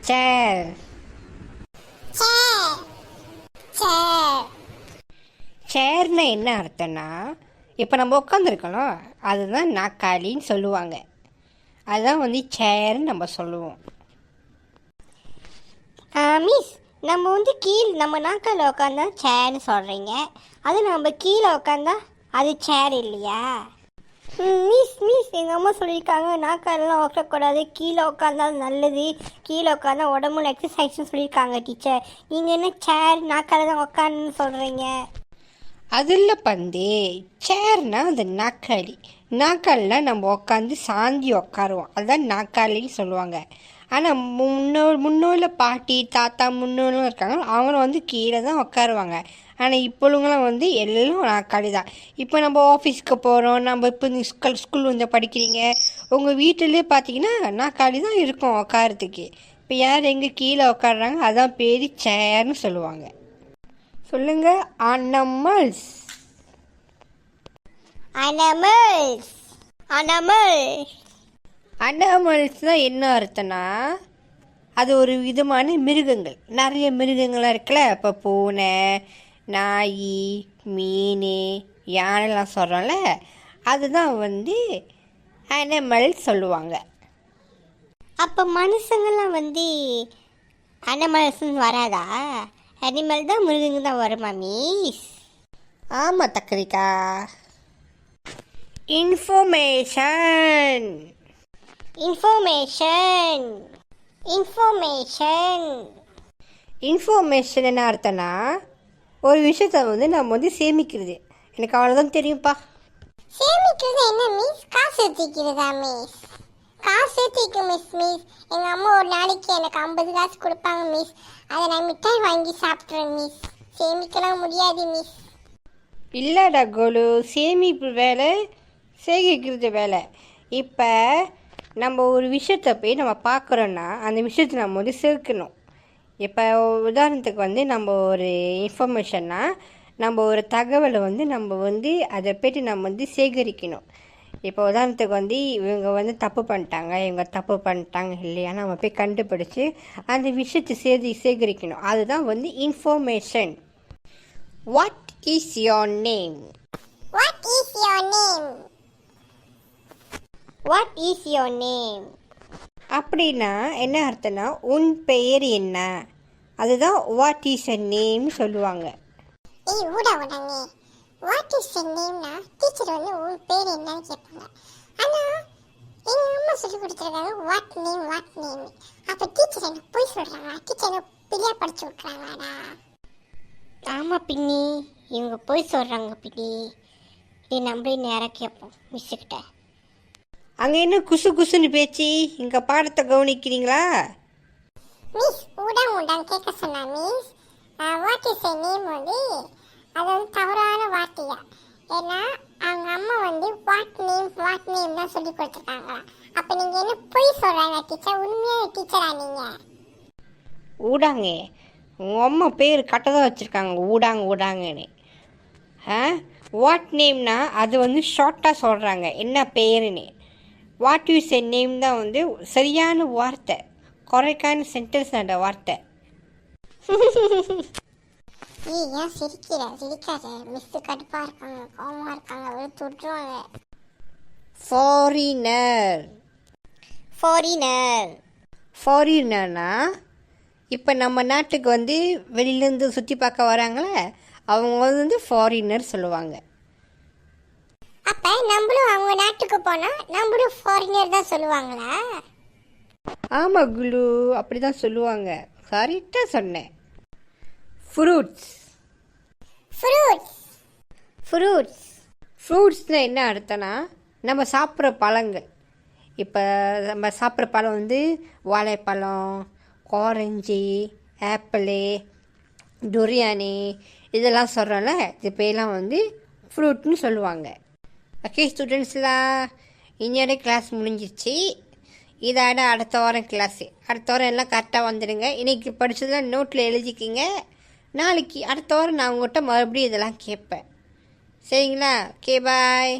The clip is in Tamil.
சேர். சேர்னா என்ன அர்த்தம்னா, இப்போ நம்ம உட்காந்துருக்கணும், அதுதான் நாக்காளின்னு சொல்லுவாங்க. அதுதான் வந்து சேர்ன்னு நம்ம சொல்லுவோம். மிஸ், நம்ம நம்ம நாக்கால் உட்காந்தா சேர்னு சொல்கிறீங்க, அது நம்ம கீழே உட்காந்தா அது சேர் இல்லையா? மிஸ் எங்கள் அம்மா சொல்லியிருக்காங்க நாக்காலெலாம் உட்கக்கூடாது, கீழே உட்காந்தா நல்லது, கீழே உட்காந்தா உடம்புல எக்ஸசைஸ்னு சொல்லியிருக்காங்க டீச்சர். நீங்கள் என்ன சேர் நாக்கால தான் உட்காந்துன்னு சொல்கிறீங்க? அதில் பந்து சேர்னா அது நாக்காளி. நாக்காளில் நம்ம உட்காந்து சாந்தி உட்காருவோம், அதுதான் நாக்காளின்னு சொல்லுவாங்க. ஆனால் முன்னோரில் பாட்டி தாத்தா முன்னோர்களும் இருக்காங்க, அவங்களும் வந்து கீழே தான் உட்காருவாங்க. ஆனால் இப்பொழுங்களாம் வந்து எல்லாம் நாக்காளி தான். இப்போ நம்ம ஆஃபீஸ்க்கு போகிறோம், நம்ம இப்போ ஸ்கூல் வந்து படிக்கிறீங்க, உங்கள் வீட்டிலே பார்த்தீங்கன்னா நாக்காளி தான் இருக்கும் உட்காரத்துக்கு. இப்போ யார் எங்கே கீழே உட்காடுறாங்க, அதான் பேர் சேர்னு சொல்லுவாங்க. சொல்லுங்க. அனிமல்ஸ். அனிமல்ஸ் அனிமல்ஸ் அனிமல்ஸ்னால் என்ன அர்த்தம்னா, அது ஒரு விதமான மிருகங்கள். நிறைய மிருகங்கள்லாம் இருக்குல்ல, இப்போ பூனை, நாய், மீன், யானைலாம் சொல்கிறோம்ல, அதுதான் வந்து அனிமல்ஸ் சொல்லுவாங்க. அப்போ மனுஷங்கள்லாம் வந்து அனிமல்ஸ்ன்னு வராதா? அனிமல் தான் மிருகங்க தான் வருமா மிஸ்? ஆமாம் தக்கரிக்கா. இன்ஃபர்மேஷன் இன்ஃபர்மேஷன் இன்ஃபர்மேஷன் இன்ஃபர்மேஷன் என்ன அர்த்தம்னா, ஒரு விஷயத்தை வந்து நம்ம வந்து சேமிக்கிறது. எனக்கு அவ்வளோதான் தெரியும்ப்பா. சேமிக்கிறது என்ன மிஸ்? காசு சேர்த்திக்கிறதா மிஸ்? காசு சேர்த்திக்கும் மிஸ். எங்கள் அம்மா ஒரு நாளைக்கு எனக்கு 50 காசு கொடுப்பாங்க மிஸ், அதை நான் மிட்டாய் வாங்கி சாப்பிட்றேன் மிஸ். சேமிக்கலாம் முடியாது மிஸ். இல்லைடா கோலு, சேமிப்பு வேலை சேகரிக்கிறது வேலை. இப்போ நம்ம ஒரு விஷயத்தை போய் நம்ம பார்க்குறோன்னா அந்த விஷயத்தை நம்ம வந்து சேர்க்கணும். இப்போ உதாரணத்துக்கு வந்து நம்ம ஒரு இன்ஃபர்மேஷன்னா, நம்ம ஒரு தகவலை வந்து நம்ம வந்து அதை போய்ட்டு நம்ம வந்து சேகரிக்கணும். இப்போ உதாரணத்துக்கு வந்து இவங்க வந்து தப்பு பண்ணிட்டாங்க, இவங்க தப்பு பண்ணிட்டாங்க இல்லையா, நம்ம போய் கண்டுபிடிச்சி அந்த விஷயத்தை சேகரிக்கணும். அதுதான் வந்து information. What is your name? What is your name? What is your name அப்படின்னா என்ன அர்த்தம்னா, உன் பெயர் என்ன, அதுதான் வாட் இஸ் யர் நேம் சொல்லுவாங்க. ஏய் ஊடாங்க, வாட் இஸ் யர் நேம்னா டீச்சர் வந்து உன் பேர் என்னன்னு கேட்பாங்க. ஆனால் எங்கள் அம்மா சொல்லி கொடுத்துருக்காங்க வாட் நேம் வாட் நேம். அப்போ டீச்சர் என்ன போய் சொல்கிறாங்க? டீச்சர் என்ன பிள்ளையா படிச்சு விட்றாங்கடா. ஆமாம் பின்னி, இவங்க போய் சொல்கிறாங்க பின்னி. நீ நம்மளே நேராக கேட்போம் மிஸ்ஸுக்கிட்ட. அங்கே என்ன குசு குசுன்னு பேச்சு, இங்கே பாடத்தை கவனிக்கிறீங்களா? மிஸ் ஊடாங்க கேட்க சொன்னா miss. What is your name வந்து அது வந்து தவறான வார்த்தையா? ஏன்னா அவங்க அம்மா வந்து வாட் நேம் தான் சொல்லி கொடுத்துருக்காங்களா. அப்போ நீங்கள் என்ன போய் சொல்கிறாங்க டீச்சர்? உண்மையான டீச்சரா நீங்கள்? ஊடாங்க, உங்கள் அம்மா பேர் கரெக்டாக வச்சுருக்காங்க, ஊடாங்கன்னு. வாட் நேம்னா அது வந்து ஷார்ட்டாக சொல்கிறாங்க என்ன பேருன்னு. வாட் யூஸ் எ நேம் தான் வந்து சரியான வார்த்தை, கரெக்டான சென்டென்ஸ் அந்த வார்த்தை. ஏன் சிரிக்காத மிஸ், கடுப்பாக இருக்காங்க, கோவமாக இருக்காங்க, வெறுத்து விட்டுருவாங்க. ஃபாரினர்னா இப்போ நம்ம நாட்டுக்கு வந்து வெளியிலேருந்து சுற்றி பார்க்க வராங்களே, அவங்க வந்து ஃபாரினர் சொல்லுவாங்க. அப்போ நம்மளும் அவங்க நாட்டுக்கு போனால் நம்மளும் ஃபாரினர் தான் சொல்லுவாங்களா? ஆமாம் குலு, அப்படி தான் சொல்லுவாங்க. கரெக்டாக சொன்னேன். ஃப்ரூட்ஸ்னால் என்ன அர்த்தம்னா, நம்ம சாப்பிட்ற பழங்கள். இப்போ நம்ம சாப்பிட்ற பழம் வந்து வாழைப்பழம், ஆரஞ்சு, ஆப்பிளு, டொரியானி, இதெல்லாம் சொல்கிறோம்ல, இது பேரெலாம் வந்து ஃப்ரூட்னு சொல்லுவாங்க. ஓகே ஸ்டூடெண்ட்ஸ்லாம், இன்னோட கிளாஸ் முடிஞ்சிச்சு. இதோட அடுத்த வாரம் கிளாஸு. அடுத்த வாரம் எல்லாம் கரெக்டாக வந்துடுங்க. இன்றைக்கி படித்ததெல்லாம் நோட்டில் எழுதிக்கிங்க. நாளைக்கு அடுத்த வாரம் நான் உங்கள்கிட்ட மறுபடியும் இதெல்லாம் கேட்பேன். சரிங்களா? Okay bye.